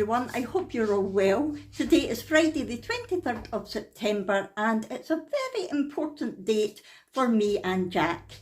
everyone, I hope you're all well. Today is Friday the 23rd of September and it's a very important date for me and Jack.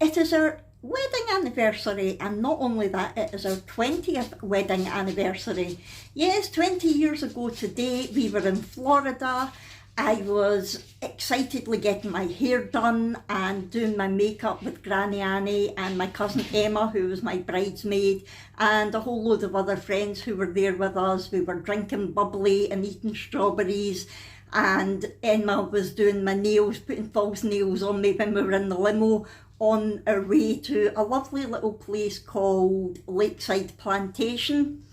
It is our wedding anniversary, and not only that, it is our 20th wedding anniversary. Yes, 20 years ago today we were in Florida. I was excitedly getting my hair done and doing my makeup with Granny Annie and my cousin Emma, who was my bridesmaid, and a whole load of other friends who were there with us. We were drinking bubbly and eating strawberries, and Emma was doing my nails, putting false nails on me when we were in the limo on our way to a lovely little place called Lakeside Plantation,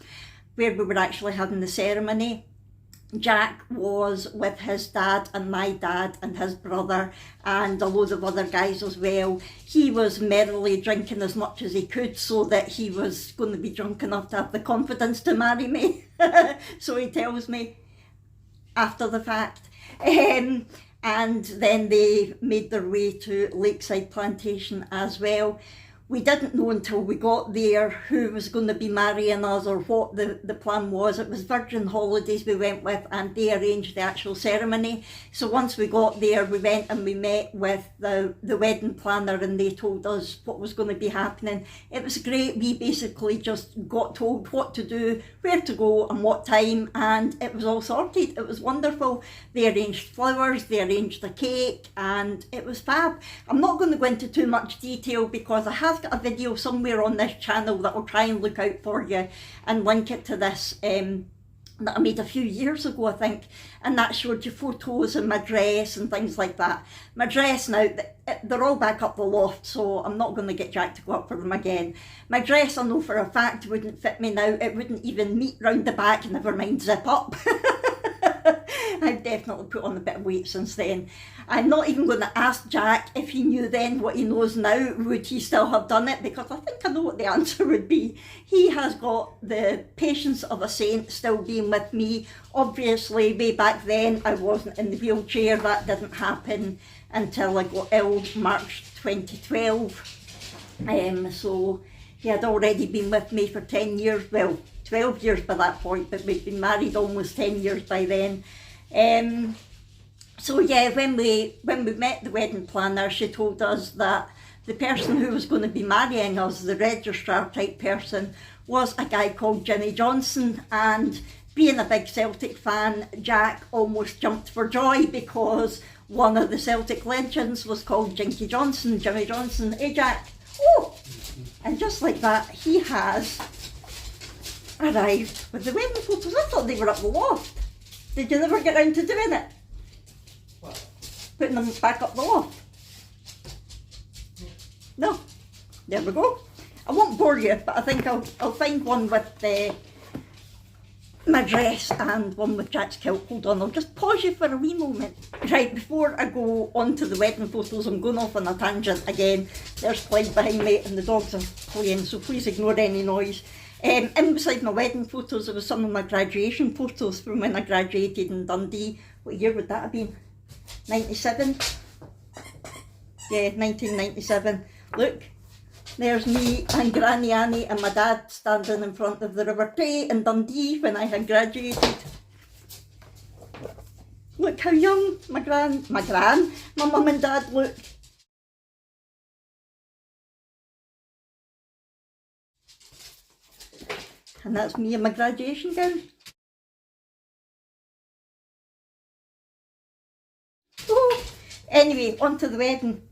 where we were actually having the ceremony. Jack was with his dad and my dad and his brother and a load of other guys as well. He was merrily drinking as much as he could so that he was going to be drunk enough to have the confidence to marry me. So he tells me after the fact. And then they made their way to Lakeside Plantation as well. We didn't know until we got there who was going to be marrying us or what the plan was. It was Virgin Holidays we went with, and they arranged the actual ceremony. So once we got there, we went and we met with the wedding planner, and they told us what was going to be happening. It was great. We basically just got told what to do, where to go and what time, and it was all sorted. It was wonderful. They arranged flowers, they arranged the cake, and it was fab. I'm not going to go into too much detail because I have got a video somewhere on this channel that I'll try and look out for you and link it to this that I made a few years ago, I think, and that showed you photos and my dress and things like that. My dress now, they're all back up the loft, so I'm not going to get Jack to go up for them again. My dress, I know for a fact, wouldn't fit me now. It wouldn't even meet round the back, never mind zip up. I've definitely put on a bit of weight since then. I'm not even going to ask Jack if he knew then what he knows now, would he still have done it, because I think I know what the answer would be. He has got the patience of a saint still being with me. Obviously, way back then I wasn't in the wheelchair. That didn't happen until I got ill March 2012. So he had already been with me for 10 years, well 12 years by that point, but we'd been married almost 10 years by then. So yeah, when we met the wedding planner, she told us that the person who was going to be marrying us, the registrar type person, was a guy called Jimmy Johnson. And being a big Celtic fan, Jack almost jumped for joy because one of the Celtic legends was called Jinky Johnson, Jimmy Johnson. Hey Jack, oh! And just like that, he has arrived with the wedding photos. I thought they were up the loft. Did you never get round to doing it? What? Putting them back up the loft? No. There we go. I won't bore you, but I think I'll find one with my dress and one with Jack's kilt. Hold on, I'll just pause you for a wee moment. Right, before I go on to the wedding photos, I'm going off on a tangent again. There's Clyde behind me and the dogs are playing, so please ignore any noise. In beside my wedding photos, there was some of my graduation photos from when I graduated in Dundee. What year would that have been? 97? Yeah, 1997. Look, there's me and Granny Annie and my dad standing in front of the River Tay in Dundee when I had graduated. Look how young my mum and dad look. And that's me in my graduation gown. Oh, anyway, on to the wedding.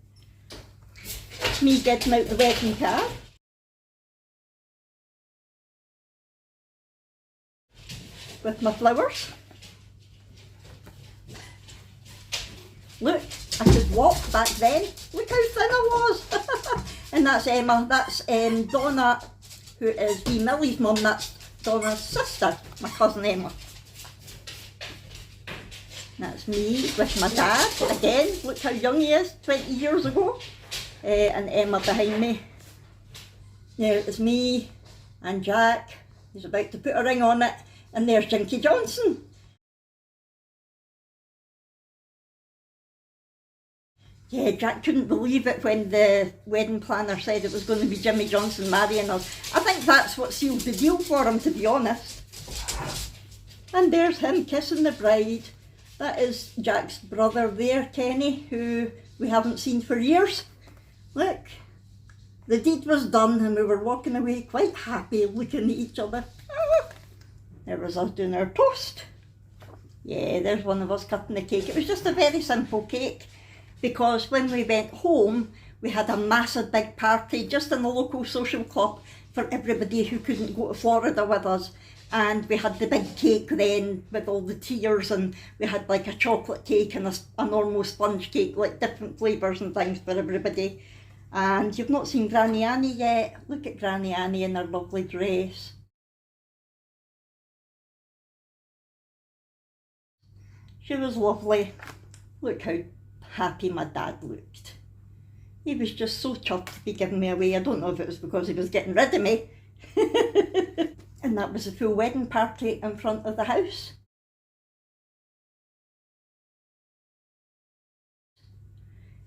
Me getting out the wedding card. With my flowers. Look, I could walk back then. Look how thin I was. And that's Emma, that's Donna, who is wee Millie's mum. That's Donna's sister, my cousin Emma. That's me with my dad, again, look how young he is, 20 years ago. And Emma behind me. Now it's me and Jack, he's about to put a ring on it, and there's Jinky Johnson. Yeah, Jack couldn't believe it when the wedding planner said it was going to be Jimmy Johnson marrying us. I think that's what sealed the deal for him, to be honest. And there's him kissing the bride. That is Jack's brother there, Kenny, who we haven't seen for years. Look, the deed was done and we were walking away quite happy looking at each other. There was us doing our toast. Yeah, there's one of us cutting the cake. It was just a very simple cake because when we went home, we had a massive big party just in the local social club for everybody who couldn't go to Florida with us. And we had the big cake then with all the tiers, and we had like a chocolate cake and a normal sponge cake, like different flavours and things for everybody. And you've not seen Granny Annie yet. Look at Granny Annie in her lovely dress. She was lovely. Look how happy my dad looked. He was just so chuffed to be giving me away. I don't know if it was because he was getting rid of me. And that was a full wedding party in front of the house.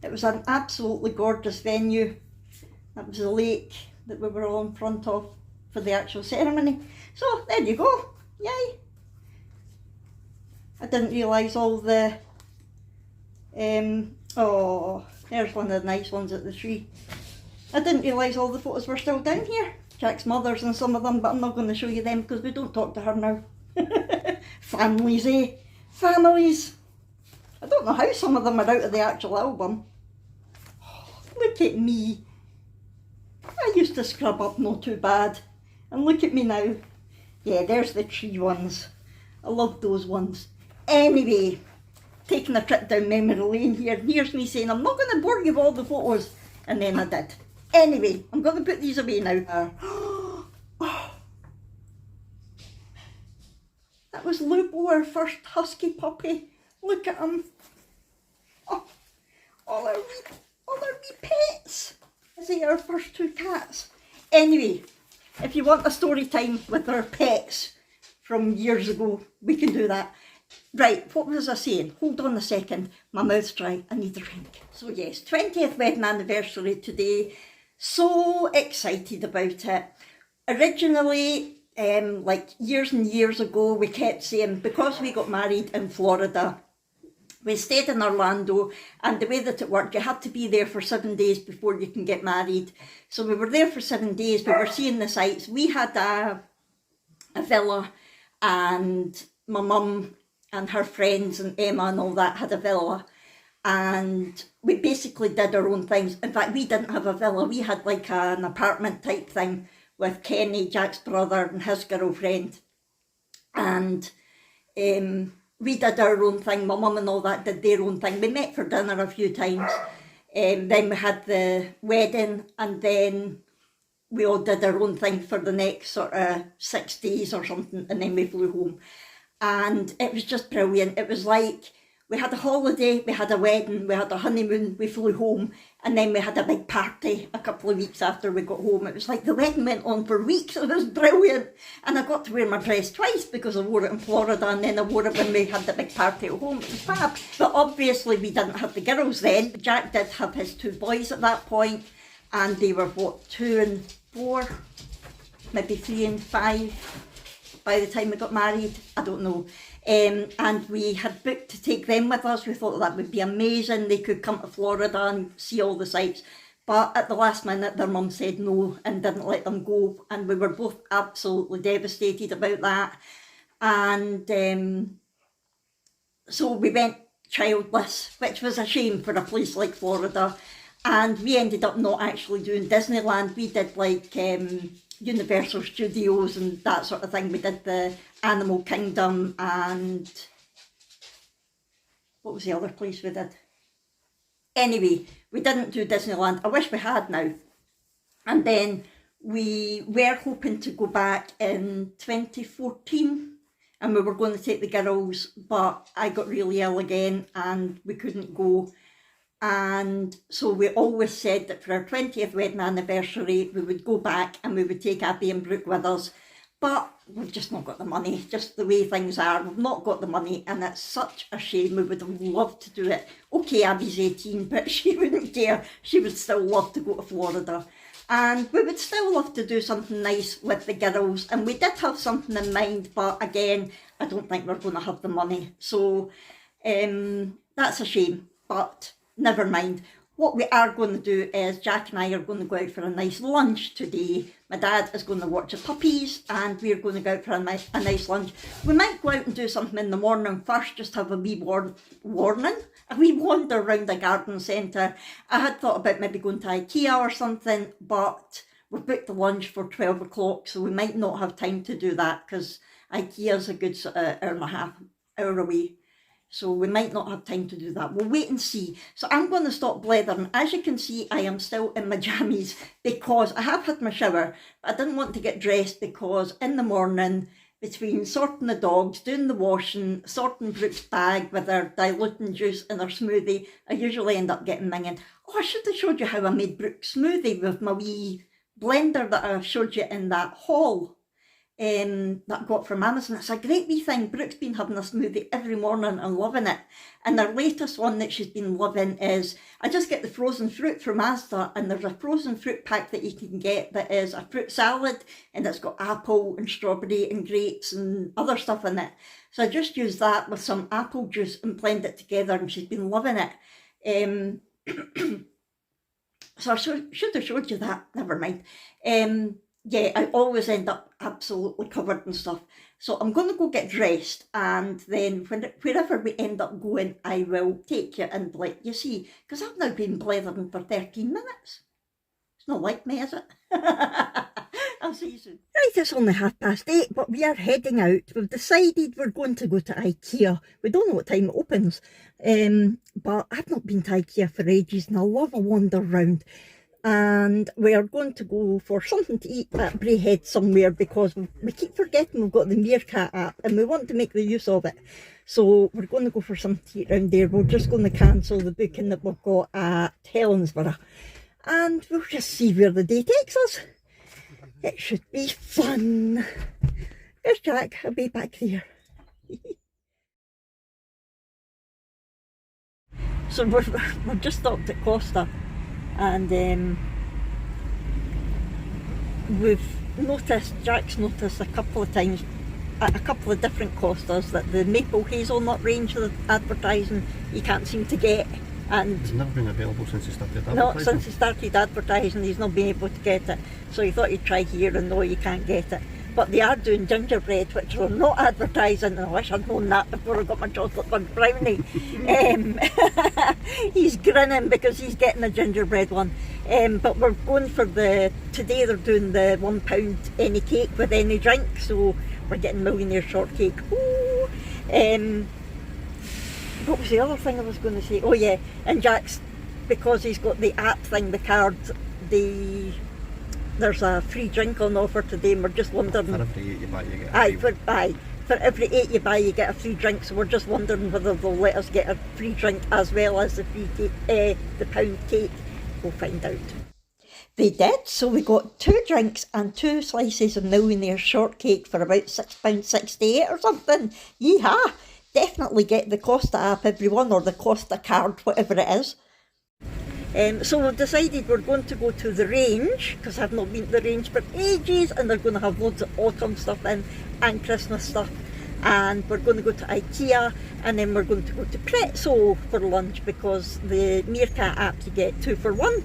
It was an absolutely gorgeous venue. That was the lake that we were all in front of for the actual ceremony. So there you go, yay. I didn't realise all the, oh, there's one of the nice ones at the tree. I didn't realise all the photos were still down here. Jack's mother's and some of them, but I'm not going to show you them because we don't talk to her now. Families, eh? Families. I don't know how some of them are out of the actual album. Oh, look at me. I used to scrub up not too bad. And look at me now. Yeah, there's the tree ones. I love those ones. Anyway, taking a trip down memory lane here. Here's me saying, I'm not going to bore you with all the photos. And then I did. Anyway, I'm going to put these away now. That was Lupo, our first husky puppy. Look at him. Oh, all our wee pets. Is he our first two cats? Anyway, if you want a story time with our pets from years ago, we can do that. Right, what was I saying? Hold on a second. My mouth's dry. I need a drink. So yes, 20th wedding anniversary today. So excited about it. Originally, like years and years ago, we kept saying, because we got married in Florida, we stayed in Orlando, and the way that it worked, you had to be there for 7 days before you can get married. So we were there for 7 days, we were seeing the sights. We had a villa, and my mum and her friends and Emma and all that had a villa. And we basically did our own things. In fact, we didn't have a villa. We had like an apartment type thing with Kenny, Jack's brother, and his girlfriend. And we did our own thing. My mum and all that did their own thing. We met for dinner a few times. Then we had the wedding, and then we all did our own thing for the next sort of 6 days or something, and then we flew home. And it was just brilliant. It was like, we had a holiday, we had a wedding, we had a honeymoon, we flew home, and then we had a big party a couple of weeks after we got home. It was like the wedding went on for weeks. It was brilliant. And I got to wear my dress twice because I wore it in Florida, and then I wore it when we had the big party at home. It was fab. But obviously we didn't have the girls then. Jack did have his 2 boys at that point, and they were what, 2 and 4, maybe 3 and 5 by the time we got married. I don't know. And we had booked to take them with us. We thought that would be amazing. They could come to Florida and see all the sights. But at the last minute, their mum said no and didn't let them go. And we were both absolutely devastated about that. And so we went childless, which was a shame for a place like Florida. And we ended up not actually doing Disneyland. We did like Universal Studios and that sort of thing. We did the Animal Kingdom, and what was the other place we did? Anyway, we didn't do Disneyland. I wish we had now. And then we were hoping to go back in 2014, and we were going to take the girls, but I got really ill again and we couldn't go. And so we always said that for our 20th wedding anniversary, we would go back and we would take Abby and Brooke with us. But we've just not got the money, just the way things are. We've not got the money, and it's such a shame. We would have loved to do it. Okay, Abby's 18, but she wouldn't care. She would still love to go to Florida. And we would still love to do something nice with the girls, and we did have something in mind, but again, I don't think we're going to have the money, so that's a shame, but never mind. What we are going to do is Jack and I are going to go out for a nice lunch today. My dad is going to watch the puppies and we're going to go out for a nice lunch. We might go out and do something in the morning first, just have a wee a wee wander around the garden centre. I had thought about maybe going to IKEA or something, but we've booked the lunch for 12 o'clock, so we might not have time to do that because IKEA's a good hour and a half away. So we might not have time to do that. We'll wait and see. So I'm going to stop blethering. As you can see, I am still in my jammies because I have had my shower, but I didn't want to get dressed because in the morning, between sorting the dogs, doing the washing, sorting Brooke's bag with her diluting juice and her smoothie, I usually end up getting minging. Oh, I should have showed you how I made Brooke's smoothie with my wee blender that I showed you in that haul. That I got from Amazon. It's a great wee thing. Brooke's been having a smoothie every morning and loving it. And the latest one that she's been loving is, I just get the frozen fruit from Asda, and there's a frozen fruit pack that you can get that is a fruit salad, and it's got apple and strawberry and grapes and other stuff in it. So I just use that with some apple juice and blend it together, and she's been loving it. So I should have showed you that, never mind. Yeah, I always end up absolutely covered and stuff. So I'm going to go get dressed, and then wherever we end up going, I will take you and let you see. Because I've now been blethering for 13 minutes. It's not like me, is it? I'll see you soon. Right, it's only 8:30, but we are heading out. We've decided we're going to go to IKEA. We don't know what time it opens, but I've not been to IKEA for ages, and I love a wander round. And we are going to go for something to eat at Braehead somewhere because we keep forgetting we've got the Meerkat app and we want to make the use of it. So we're going to go for something to eat around there. We're just going to cancel the booking that we've got at Helensburgh and we'll just see where the day takes us. It should be fun. There's Jack, I'll be back there. So we've just stopped at Costa. And Jack's noticed a couple of times at a couple of different Costas that the maple hazelnut range of advertising you can't seem to get. And it's never been available since he started advertising. No, since he started advertising he's not been able to get it. So he thought he'd try here and no, you can't get it. But they are doing gingerbread, which they're not advertising, and I wish I'd known that before I got my chocolate bunch brownie. He's grinning because he's getting a gingerbread one. But we're going for today they're doing the £1 any cake with any drink, so we're getting millionaire shortcake. Ooh. What was the other thing I was going to say? Oh yeah, and Jack's, because he's got the app thing, the card, there's a free drink on offer today, and we're just wondering. For every 8 you buy, you get a free. For every 8 you buy, you get a free drink. So we're just wondering whether they'll let us get a free drink as well as the free cake, the £1 cake. We'll find out. They did. So we got 2 drinks and 2 slices of millionaire shortcake for about £6.68 or something. Yeehaw! Definitely get the Costa app, everyone, or the Costa card, whatever it is. So we've decided we're going to go to the range, because I've not been to the range for ages, and they're going to have loads of autumn stuff in and Christmas stuff. And we're going to go to IKEA, and then we're going to go to Prezzo for lunch, because the Meerkat app you get 2 for 1.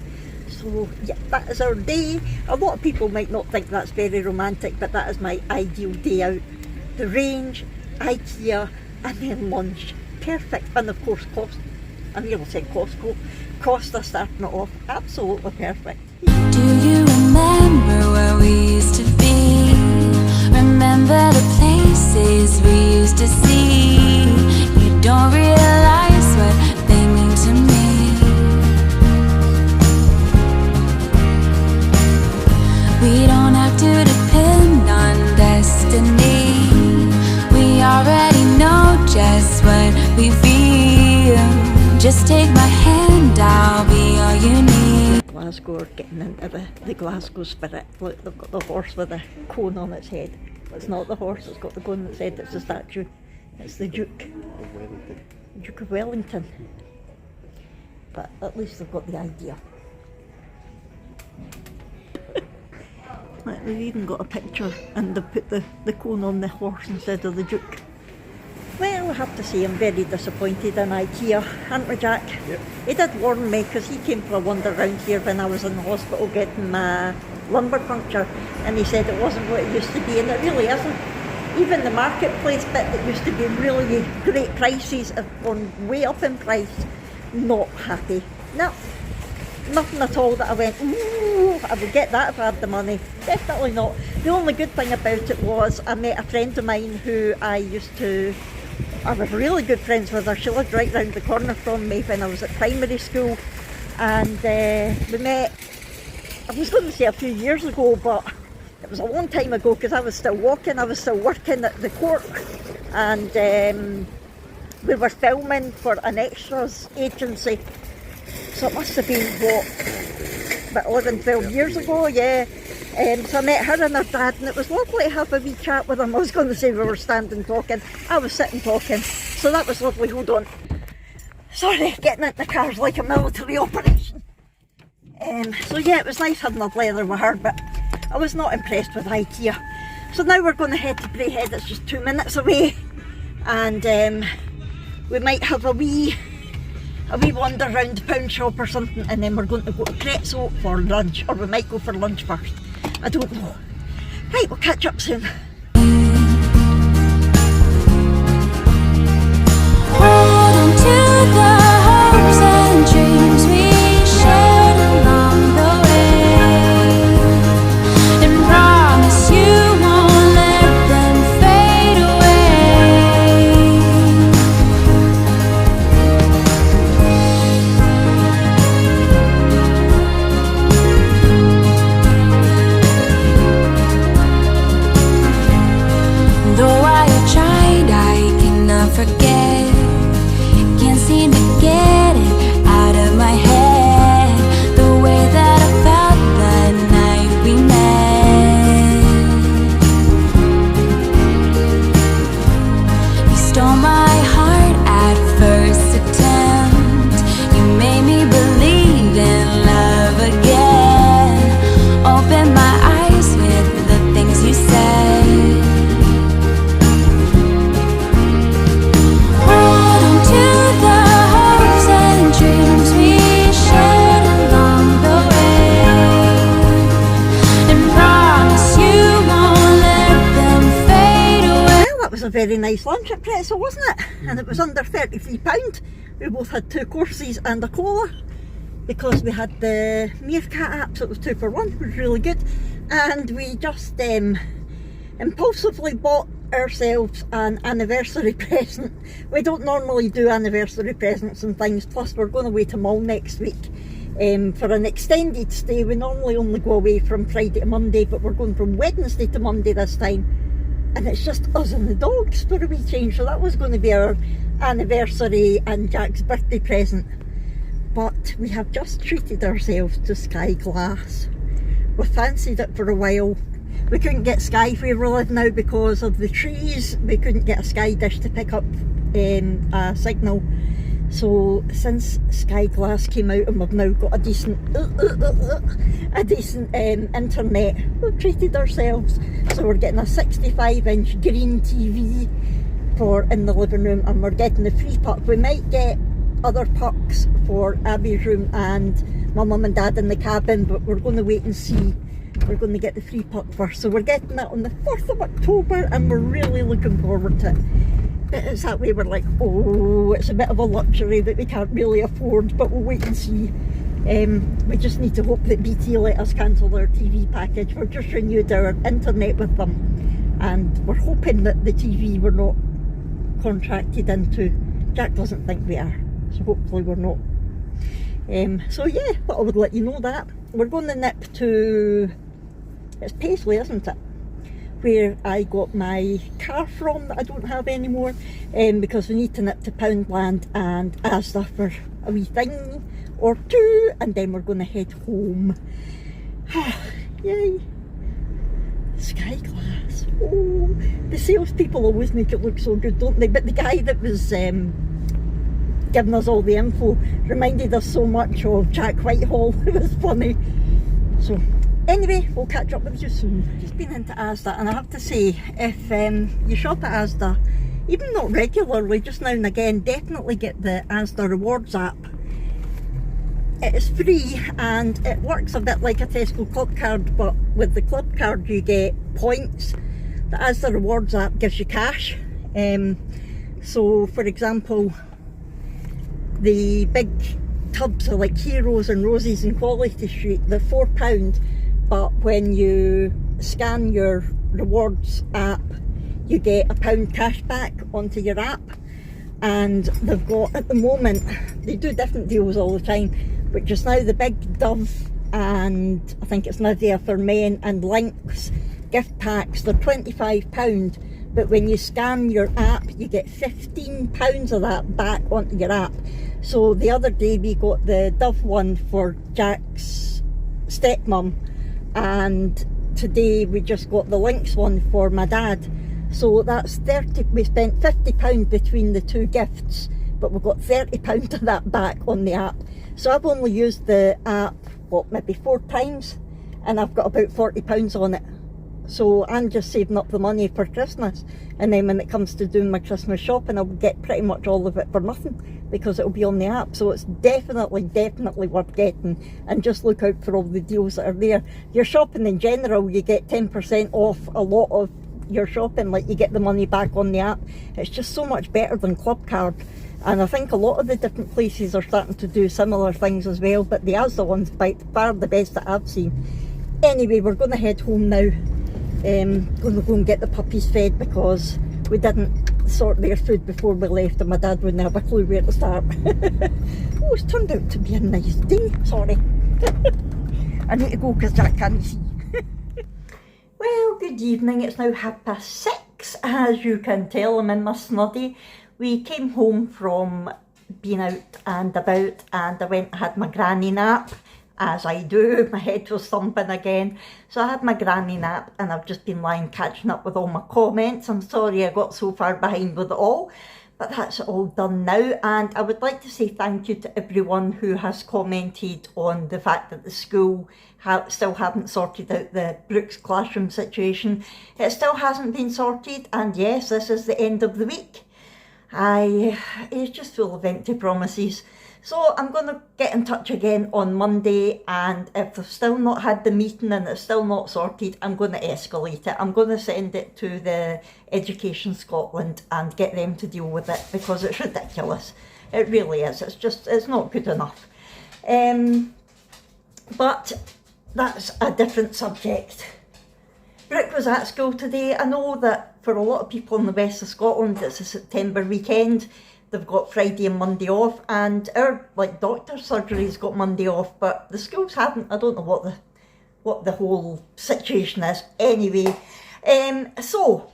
So yeah, that is our day. A lot of people might not think that's very romantic, but that is my ideal day out. The range, IKEA, and then lunch. Perfect. And of course I nearly said Costco. Costa starting it off. Absolutely perfect. Do you remember where we used to be? Remember the places we used to see? You don't realize what they mean to me. We don't have to depend on destiny. We already know just what we feel. Just take my hand, I'll be all you need. Glasgow are getting into the Glasgow spirit. Look, they've got the horse with a cone on its head. It's not the horse, it's got the cone on its head, it's the statue. It's the Duke Of Wellington. Duke of Wellington. But at least they've got the idea. Like, they've even got a picture and they put the cone on the horse instead of the Duke. Well, I have to say I'm very disappointed in IKEA, aren't we, Jack? Yep. He did warn me because he came for a wander round here when I was in the hospital getting my lumbar puncture, and he said it wasn't what it used to be, and it really isn't. Even the marketplace bit that used to be really great prices have gone way up in price. Not happy. No, nothing at all that I went, ooh, I would get that if I had the money. Definitely not. The only good thing about it was I met a friend of mine who I was really good friends with her. She lived right round the corner from me when I was at primary school, and we met, I was going to say a few years ago, but it was a long time ago because I was still walking, I was still working at the court, and we were filming for an extras agency, so it must have been, about 11, 12 years ago, yeah. So I met her and her dad, and it was lovely to have a wee chat with them. I was going to say we were standing talking, I was sitting talking, so that was lovely. Hold on. Sorry, getting into the car's like a military operation. So yeah, it was nice having a blather with her, but I was not impressed with IKEA. So now we're going to head to Braehead, it's just 2 minutes away, and we might have a wee wander round the pound shop or something, and then we're going to go to Prezzo for lunch, or we might go for lunch first. I don't know. Right, we'll catch up soon. Hold on to the hopes and dreams we shared along the way, and promise you won't let them fade away. Though I have tried, I cannot forget. Can't seem to get it out of my head. The way that I felt that night we met. You stole my heart at first attempt. You made me believe in love again. Open my eyes with the things you said. Hold on to the hopes and dreams we shared along the way, and promise you won't let them fade away. Well, that was a very nice lunch at Prezzo, wasn't it? And it was under £33. We both had 2 courses and a cola, because we had the Meerkat app, so it was 2 for 1, it was really good. And we just impulsively bought ourselves an anniversary present. We don't normally do anniversary presents and things, plus we're going away to Mull next week for an extended stay. We normally only go away from Friday to Monday, but we're going from Wednesday to Monday this time, and it's just us and the dogs for a wee change, so that was going to be our anniversary and Jack's birthday present. But we have just treated ourselves to Sky Glass. We fancied it for a while. We couldn't get Sky where we live now because of the trees. We couldn't get a Sky dish to pick up a signal. So since Sky Glass came out and we've now got a decent internet, we've treated ourselves. So we're getting a 65-inch green TV for in the living room, and we're getting the free puck. We might get other pucks for Abby's room and my mum and dad in the cabin, but we're going to wait and see. We're going to get the free puck first, so we're getting that on the 4th of October, and we're really looking forward to it. It's that way we're like, oh, it's a bit of a luxury that we can't really afford, but we'll wait and see. We just need to hope that BT let us cancel our TV package. We've just renewed our internet with them, and we're hoping that the TV we're not contracted into. Jack doesn't think we are, so hopefully we're not. So yeah, but I would let you know that. We're going to nip to, it's Paisley, isn't it? Where I got my car from that I don't have anymore, because we need to nip to Poundland and Asda for a wee thing or two, and then we're going to head home. Yay! Sky Glass. Oh, the salespeople always make it look so good, don't they? But the guy that was giving us all the info reminded us so much of Jack Whitehall. It was funny. So Anyway, we'll catch up with you soon. Just been into Asda, and I have to say, if you shop at Asda, even not regularly, just now and again, definitely get the Asda Rewards app. It is free and it works a bit like a Tesco club card, but with the club card you get points. The Asda Rewards app gives you cash. So for example, the big tubs are like Heroes and Roses in Quality Street, they're £4, but when you scan your rewards app you get £1 cash back onto your app. And they've got, at the moment, they do different deals all the time, but just now the big Dove and I think it's Nivea for Men and Lynx gift packs, they're £25, but when you scan your app you get £15 of that back onto your app. So the other day we got the Dove one for Jack's stepmom, and today we just got the Lynx one for my dad. So that's 30, we spent £50 between the two gifts, but we've got £30 of that back on the app. So I've only used the app, what, maybe 4 times, and I've got about £40 on it. So I'm just saving up the money for Christmas, and then when it comes to doing my Christmas shopping I'll get pretty much all of it for nothing because it'll be on the app. So it's definitely worth getting, and just look out for all the deals that are there. Your shopping in general, you get 10% off a lot of your shopping, like you get the money back on the app. It's just so much better than club card, and I think a lot of the different places are starting to do similar things as well, but the Asda one's by far the best that I've seen. Anyway, we're going to head home now. Going to go and get the puppies fed because we didn't sort their food before we left and my dad wouldn't have a clue where to start. Oh, it's turned out to be a nice day. Sorry. I need to go because Jack can't see. Well, good evening. It's now 6:30. As you can tell, I'm in my snuddy. We came home from being out and about, and I went and had my granny nap. As I do, my head was thumping again. So I had my granny nap and I've just been lying catching up with all my comments. I'm sorry I got so far behind with it all, but that's all done now. And I would like to say thank you to everyone who has commented on the fact that the school still haven't sorted out the Brooks classroom situation. It still hasn't been sorted, and yes, this is the end of the week. It's just full of empty promises. So I'm going to get in touch again on Monday, and if they've still not had the meeting and it's still not sorted, I'm going to escalate it. I'm going to send it to the Education Scotland and get them to deal with it because it's ridiculous. It really is. It's not good enough. But that's a different subject. Brooke was at school today. I know that for a lot of people in the west of Scotland it's a September weekend. They've got Friday and Monday off, and our doctor's surgery's got Monday off, but the schools haven't. I don't know what the whole situation is. Anyway, so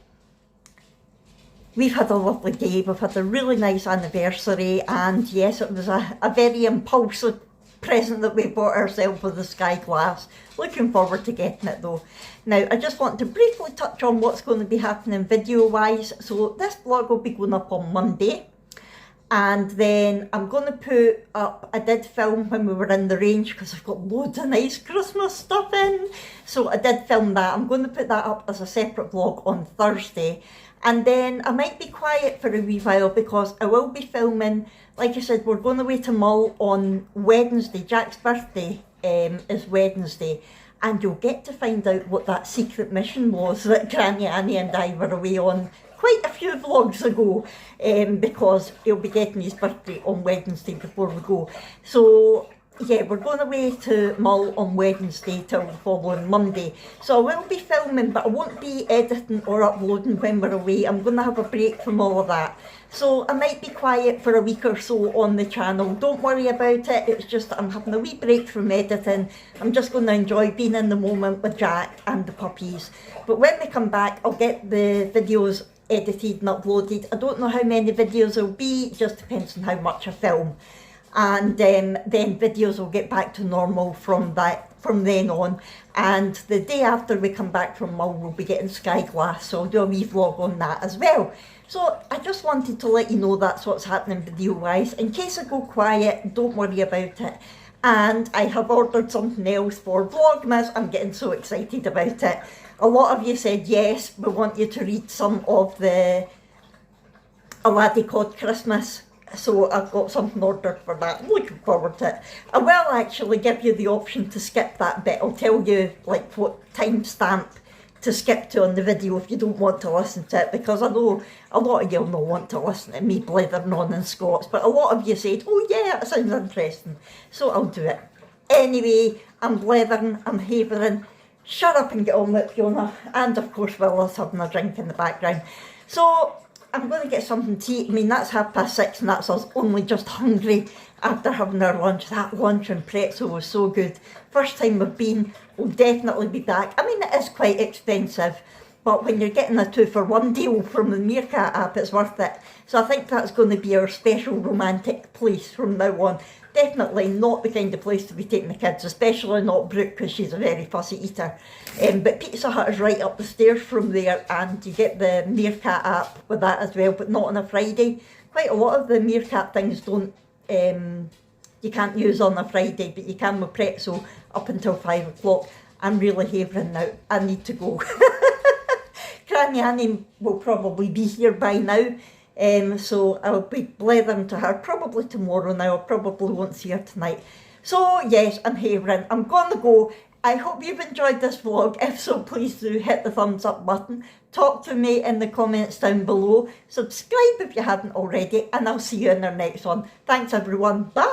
we've had a lovely day. We've had a really nice anniversary, and yes, it was a very impulsive present that we bought ourselves with the Sky Glass. Looking forward to getting it though. Now, I just want to briefly touch on what's going to be happening video-wise. So this vlog will be going up on Monday. And then I'm going to put up, I did film when we were in the range because I've got loads of nice Christmas stuff in. So I did film that. I'm going to put that up as a separate vlog on Thursday. And then I might be quiet for a wee while because I will be filming, like I said, we're going away to Mull on Wednesday. Jack's birthday is Wednesday. And you'll get to find out what that secret mission was that Granny Annie and I were away on quite a few vlogs ago, because he'll be getting his birthday on Wednesday before we go. So yeah, we're going away to Mull on Wednesday till the following Monday. So I will be filming, but I won't be editing or uploading when we're away. I'm going to have a break from all of that. So I might be quiet for a week or so on the channel. Don't worry about it. It's just that I'm having a wee break from editing. I'm just going to enjoy being in the moment with Jack and the puppies. But when we come back, I'll get the videos edited and uploaded. I don't know how many videos there'll be. It just depends on how much I film. And then videos will get back to normal from then on. And the day after we come back from Mull, we'll be getting Sky Glass, so I'll do a wee vlog on that as well. So I just wanted to let you know that's what's happening video wise. In case I go quiet, don't worry about it. and I have ordered something else for Vlogmas. I'm getting so excited about it. A lot of you said yes, we want you to read some of the A Laddie Cod Christmas, so I've got something ordered for that. I'm looking forward to it. I will actually give you the option to skip that bit. I'll tell you like what timestamp to skip to on the video if you don't want to listen to it, because I know a lot of you will want to listen to me blethering on in Scots, but a lot of you said, oh yeah, it sounds interesting, so I'll do it. Anyway, I'm blethering, I'm havering. Shut up and get on with it, Fiona. And of course Willa's having a drink in the background. So I'm going to get something to eat. I mean, that's 6:30 and that's us only just hungry after having our lunch. That lunch and prezzo was so good. First time we've been, we'll definitely be back. I mean, it is quite expensive, but when you're getting a 2-for-1 deal from the Meerkat app, it's worth it. So I think that's going to be our special romantic place from now on. Definitely not the kind of place to be taking the kids, especially not Brooke, because she's a very fussy eater. But Pizza Hut is right up the stairs from there, and you get the Meerkat app with that as well, but not on a Friday. Quite a lot of the Meerkat things don't, you can't use on a Friday, but you can with prezzo up until 5 o'clock. I'm really havering now. I need to go. Granny Annie will probably be here by now. So I'll be blethering to her probably tomorrow now. I probably won't see her tonight. So yes, I'm havering. I'm going to go. I hope you've enjoyed this vlog. If so, please do hit the thumbs up button. Talk to me in the comments down below. Subscribe if you haven't already, and I'll see you in our next one. Thanks everyone. Bye.